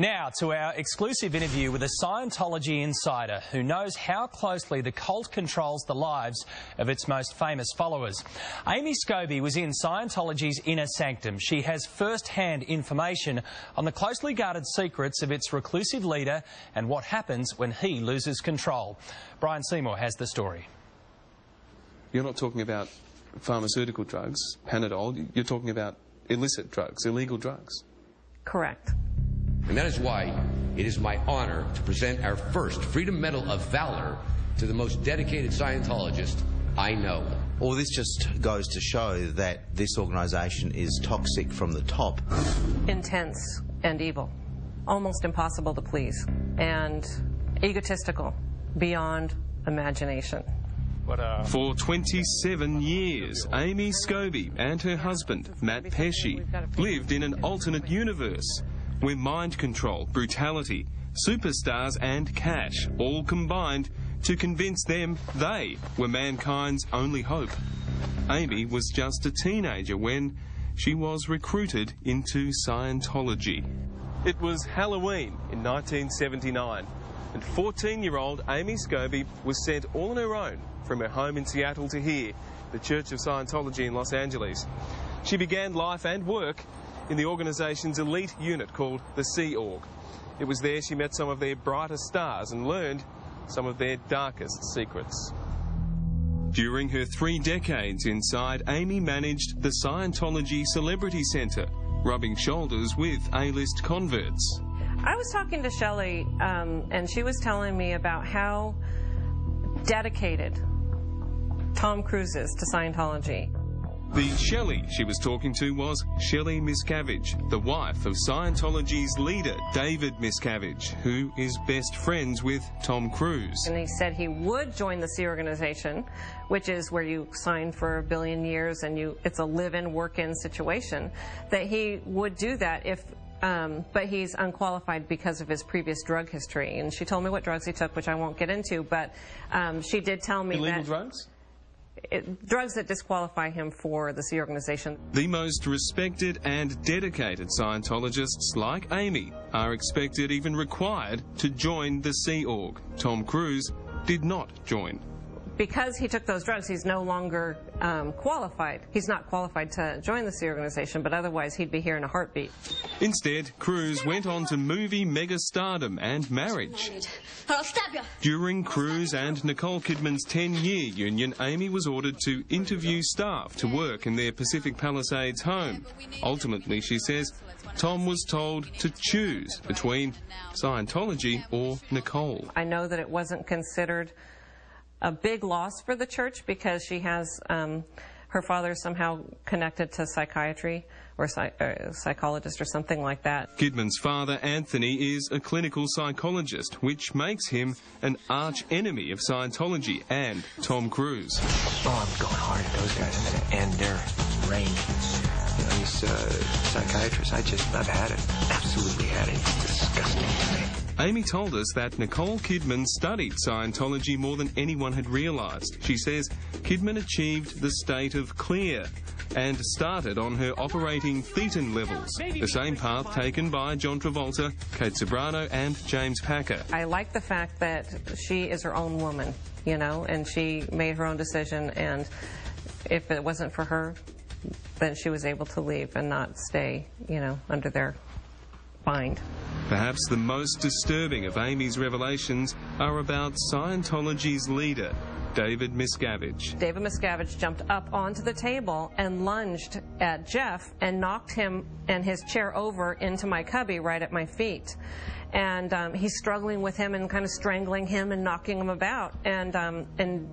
Now to our exclusive interview with a Scientology insider who knows how closely the cult controls the lives of its most famous followers. Amy Scobee was in Scientology's inner sanctum. She has first-hand information on the closely guarded secrets of its reclusive leader and what happens when he loses control. Brian Seymour has the story. You're not talking about pharmaceutical drugs, Panadol, you're talking about illicit drugs, illegal drugs. Correct. And that is why it is my honor to present our first Freedom Medal of Valor to the most dedicated Scientologist I know. Well, this just goes to show that this organisation is toxic from the top. Intense and evil. Almost impossible to please. And egotistical. Beyond imagination. For 27 years, Amy Scobee and her husband, Matt Pesci, lived in an alternate universe where mind control, brutality, superstars and cash all combined to convince them they were mankind's only hope. Amy was just a teenager when she was recruited into Scientology. It was Halloween in 1979, and 14-year-old Amy Scobee was sent all on her own from her home in Seattle to here, the Church of Scientology in Los Angeles. She began life and work in the organisation's elite unit called the Sea Org. It was there she met some of their brightest stars and learned some of their darkest secrets. During her 3 decades inside, Amy managed the Scientology Celebrity Centre, rubbing shoulders with A-list converts. I was talking to Shelley, and she was telling me about how dedicated Tom Cruise is to Scientology. The Shelley she was talking to was Shelley Miscavige, the wife of Scientology's leader, David Miscavige, who is best friends with Tom Cruise. And he said he would join the Sea organization, which is where you sign for 1 billion years and it's a live-in, work-in situation, that he would do that if but he's unqualified because of his previous drug history. And she told me what drugs he took, which I won't get into, but she did tell me Illegal that... drugs? Drugs that disqualify him for the Sea organization. The most respected and dedicated Scientologists like Amy are expected, even required, to join the Sea Org. Tom Cruise did not join. Because he took those drugs, he's no longer qualified. He's not qualified to join the Sea organization, but otherwise he'd be here in a heartbeat. Instead, Cruise went on to movie megastardom and marriage. I'll stab you. During Cruise and Nicole Kidman's 10-year union, Amy was ordered to interview staff to work in their Pacific Palisades home. Ultimately, she says, Tom was told to choose between Scientology or Nicole. I know that it wasn't considered a big loss for the church because she has her father somehow connected to psychiatry or psychologist or something like that. Kidman's father, Anthony, is a clinical psychologist, which makes him an arch enemy of Scientology and Tom Cruise. Oh, I'm going hard at those guys. I'm going to end their reign. You know, these psychiatrists, I've had it. Absolutely had it. It's disgusting to me. Amy told us that Nicole Kidman studied Scientology more than anyone had realised. She says Kidman achieved the state of clear and started on her operating thetan levels, the same path taken by John Travolta, Kate Ceberano and James Packer. I like the fact that she is her own woman, you know, and she made her own decision, and if it wasn't for her, then she was able to leave and not stay, you know, under their bind. Perhaps the most disturbing of Amy's revelations are about Scientology's leader, David Miscavige. David Miscavige jumped up onto the table and lunged at Jeff and knocked him and his chair over into my cubby right at my feet. And he's struggling with him and kind of strangling him and knocking him about. And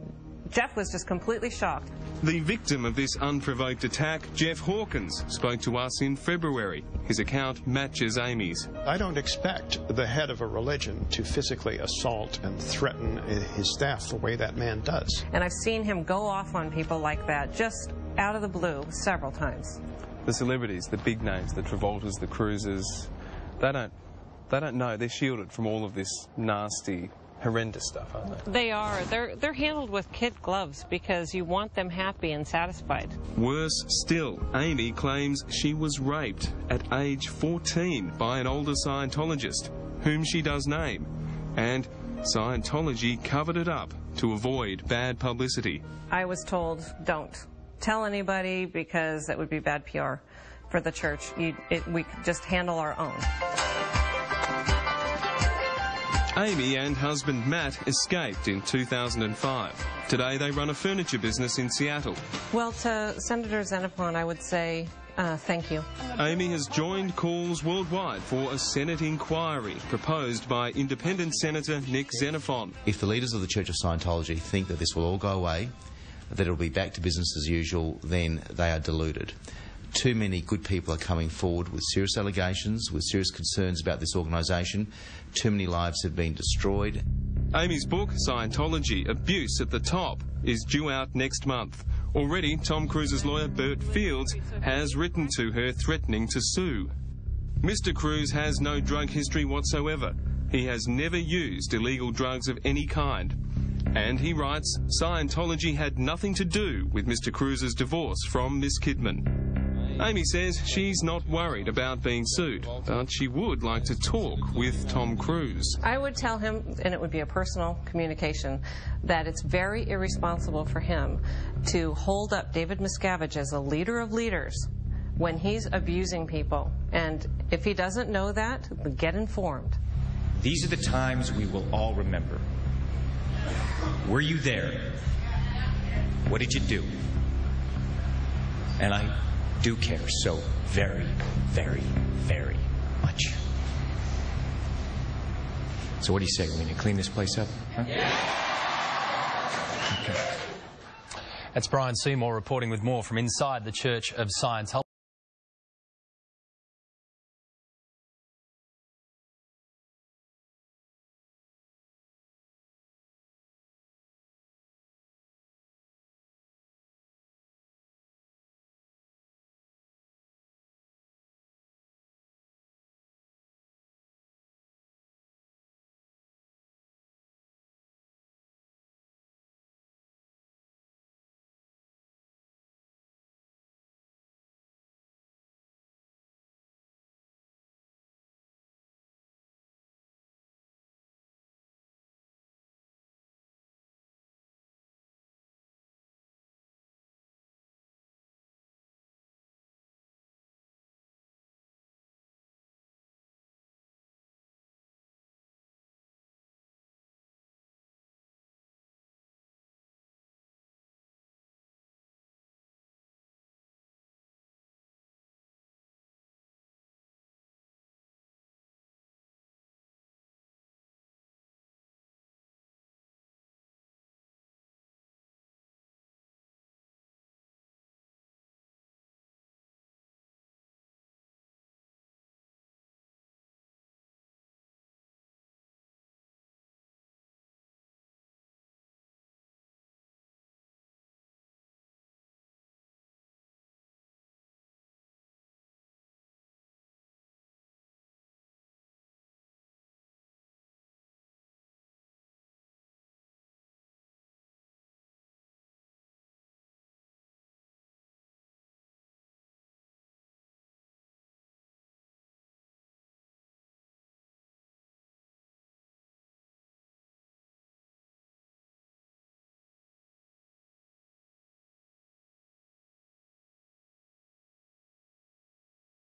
Jeff was just completely shocked. The victim of this unprovoked attack, Jeff Hawkins, spoke to us in February. His account matches Amy's. I don't expect the head of a religion to physically assault and threaten his staff the way that man does. And I've seen him go off on people like that just out of the blue several times. The celebrities, the big names, the Travoltas, the Cruises, they don't know. They're shielded from all of this nasty horrendous stuff, aren't they? They are. They're handled with kid gloves because you want them happy and satisfied. Worse still, Amy claims she was raped at age 14 by an older Scientologist, whom she does name, and Scientology covered it up to avoid bad publicity. I was told, don't tell anybody because that would be bad PR for the church. We could just handle our own. Amy and husband Matt escaped in 2005. Today they run a furniture business in Seattle. Well, to Senator Xenophon, I would say thank you. Amy has joined calls worldwide for a Senate inquiry proposed by independent Senator Nick Xenophon. If the leaders of the Church of Scientology think that this will all go away, that it'll be back to business as usual, then they are deluded. Too many good people are coming forward with serious allegations, with serious concerns about this organisation. Too many lives have been destroyed. Amy's book, Scientology, Abuse at the Top, is due out next month. Already, Tom Cruise's lawyer, Bert Fields, has written to her threatening to sue. Mr. Cruise has no drug history whatsoever. He has never used illegal drugs of any kind. And he writes, Scientology had nothing to do with Mr. Cruise's divorce from Miss Kidman. Amy says she's not worried about being sued, but she would like to talk with Tom Cruise. I would tell him, and it would be a personal communication, that it's very irresponsible for him to hold up David Miscavige as a leader of leaders when he's abusing people. And if he doesn't know that, get informed. These are the times we will all remember. Were you there? What did you do? And I do care so very, very, very much. So what do you say? We need to clean this place up? Huh? Okay. That's Brian Seymour reporting with more from inside the Church of Scientology.